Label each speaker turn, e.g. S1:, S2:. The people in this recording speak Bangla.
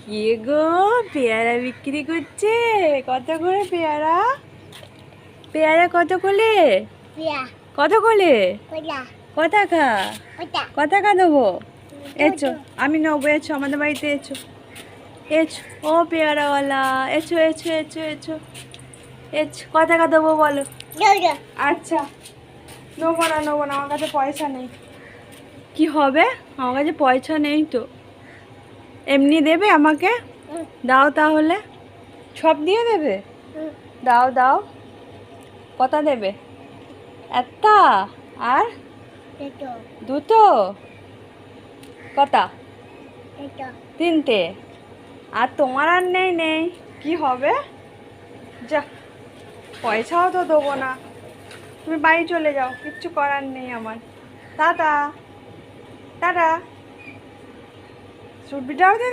S1: কে গো, পেয়ারা বিক্রি করছে? কত করে পেয়ারা? পেয়ারা কত করে? কত করে? কত টাকা? কত টাকা দেবো? এছো, আমি নেবো। এছো আমাদের বাড়িতে, এছো এছো। ও পেয়ারাওয়ালা, এছো এছো এছো এছো এছো। কত টাকা দেবো বলো? আচ্ছা, নেবো না নেবো না, আমার কাছে পয়সা নেই। কি হবে? আমার কাছে পয়সা নেই তো। এমনি দেবে আমাকে? দাও তাহলে। সব দিয়ে দেবে? দাও দাও। কত দেবে? একটা? আর দুটো? কটা? তিনটে? আর তোমার আর নেই নেই? কি হবে? যা, পয়সাও তো দেবো না। তুমি বাড়ি চলে যাও, কিচ্ছু করার নেই আমার। Tata tata. সুবিধাও দিয়ে